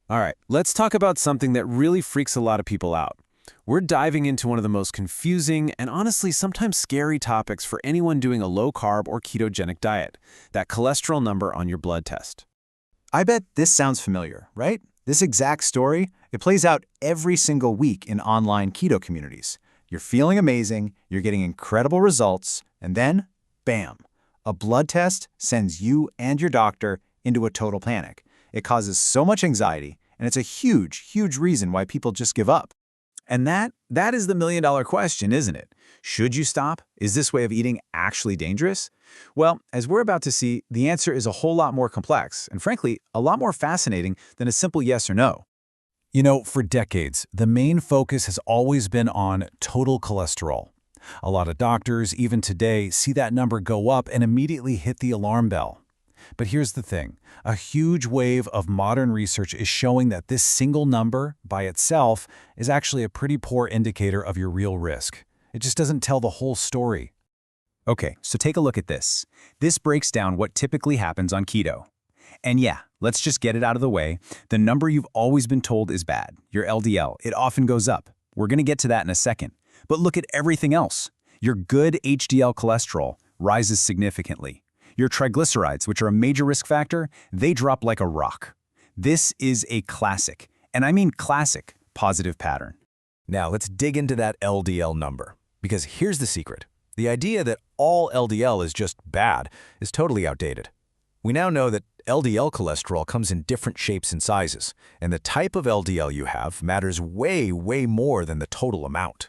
All right, let's talk about something that really freaks a lot of people out. We're diving into one of the most confusing and honestly sometimes scary topics for anyone doing a low-carb or ketogenic diet, that cholesterol number on your blood test. I bet this sounds familiar, right? This exact story, it plays out every single week in online keto communities. You're feeling amazing, you're getting incredible results, and then, bam, a blood test sends you and your doctor into a total panic. It causes so much anxiety, and it's a huge, huge reason why people just give up. And that is the million-dollar question, isn't it? Should you stop? Is this way of eating actually dangerous? Well, as we're about to see, the answer is a whole lot more complex and, frankly, a lot more fascinating than a simple yes or no. You know, for decades, the main focus has always been on total cholesterol. A lot of doctors, even today, see that number go up and immediately hit the alarm bell. But here's the thing. A huge wave of modern research is showing that this single number, by itself, is actually a pretty poor indicator of your real risk. It just doesn't tell the whole story. Okay, so take a look at this. This breaks down what typically happens on keto. And yeah, let's just get it out of the way. The number you've always been told is bad, your LDL. It often goes up. We're going to get to that in a second. But look at everything else. Your good HDL cholesterol rises significantly. Your triglycerides, which are a major risk factor, they drop like a rock. This is a classic, and I mean classic, positive pattern. Now, let's dig into that LDL number. Because here's the secret. The idea that all LDL is just bad is totally outdated. We now know that LDL cholesterol comes in different shapes and sizes, and the type of LDL you have matters way, way more than the total amount.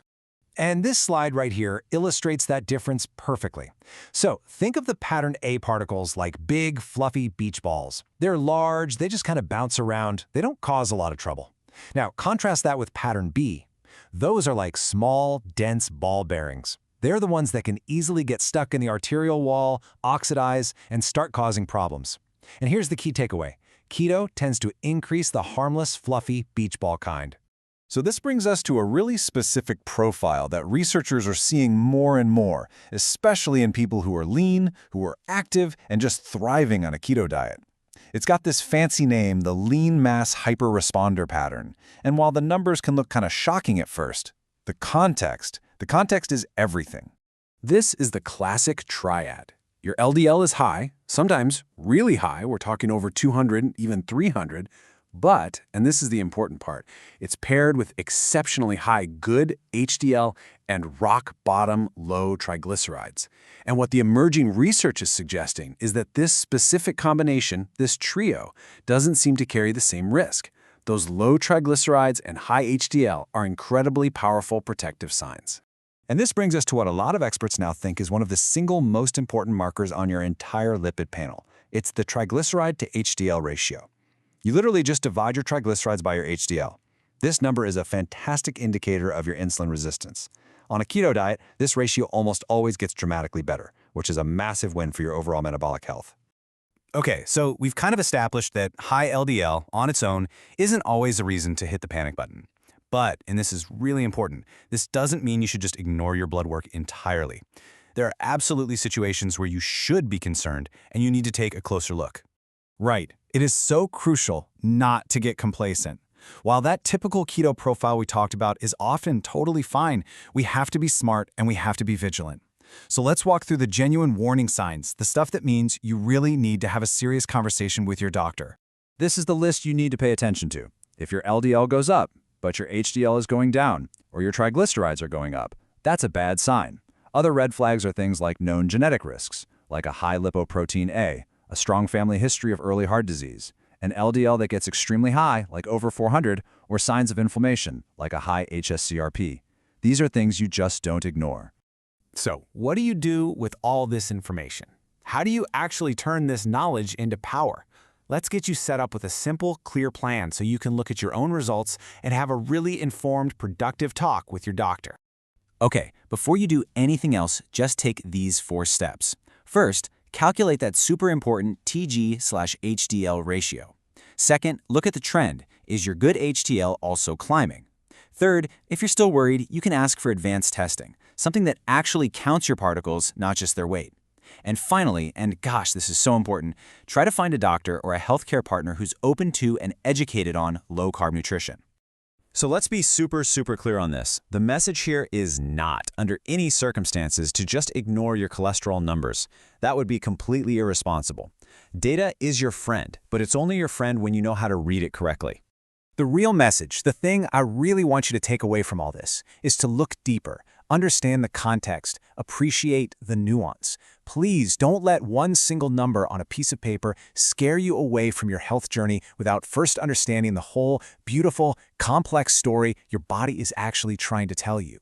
And this slide right here illustrates that difference perfectly. So think of the pattern A particles like big, fluffy beach balls. They're large, they just kind of bounce around, they don't cause a lot of trouble. Now, contrast that with pattern B. Those are like small, dense ball bearings. They're the ones that can easily get stuck in the arterial wall, oxidize, and start causing problems. And here's the key takeaway. Keto tends to increase the harmless, fluffy beach ball kind. So this brings us to a really specific profile that researchers are seeing more and more, especially in people who are lean, who are active, and just thriving on a keto diet. It's got this fancy name, the lean mass hyperresponder pattern. And while the numbers can look kind of shocking at first, the context is everything. This is the classic triad. Your LDL is high, sometimes really high, we're talking over 200, even 300, but, and this is the important part, it's paired with exceptionally high good HDL and rock-bottom low triglycerides. And what the emerging research is suggesting is that this specific combination, this trio, doesn't seem to carry the same risk. Those low triglycerides and high HDL are incredibly powerful protective signs. And this brings us to what a lot of experts now think is one of the single most important markers on your entire lipid panel. It's the triglyceride to HDL ratio. You literally just divide your triglycerides by your HDL. This number is a fantastic indicator of your insulin resistance. On a keto diet, this ratio almost always gets dramatically better, which is a massive win for your overall metabolic health. Okay, so we've kind of established that high LDL on its own isn't always a reason to hit the panic button. But, and this is really important, this doesn't mean you should just ignore your blood work entirely. There are absolutely situations where you should be concerned and you need to take a closer look. Right. It is so crucial not to get complacent. While that typical keto profile we talked about is often totally fine, we have to be smart and we have to be vigilant. So let's walk through the genuine warning signs, the stuff that means you really need to have a serious conversation with your doctor. This is the list you need to pay attention to. If your LDL goes up, but your HDL is going down, or your triglycerides are going up, that's a bad sign. Other red flags are things like known genetic risks, like a high lipoprotein A, a strong family history of early heart disease, an LDL that gets extremely high, like over 400, or signs of inflammation, like a high hsCRP. These are things you just don't ignore. So, what do you do with all this information? How do you actually turn this knowledge into power? Let's get you set up with a simple, clear plan so you can look at your own results and have a really informed, productive talk with your doctor. Okay, before you do anything else, just take these 4 steps. First, calculate that super important TG/HDL ratio. Second, look at the trend. Is your good HDL also climbing? Third, if you're still worried, you can ask for advanced testing, something that actually counts your particles, not just their weight. And finally, and gosh, this is so important, try to find a doctor or a healthcare partner who's open to and educated on low-carb nutrition. So let's be super clear on this. The message here is not, under any circumstances, to just ignore your cholesterol numbers. That would be completely irresponsible. Data is your friend, but it's only your friend when you know how to read it correctly. The real message, the thing I really want you to take away from all this, is to look deeper, understand the context, appreciate the nuance. Please don't let one single number on a piece of paper scare you away from your health journey without first understanding the whole, beautiful, complex story your body is actually trying to tell you.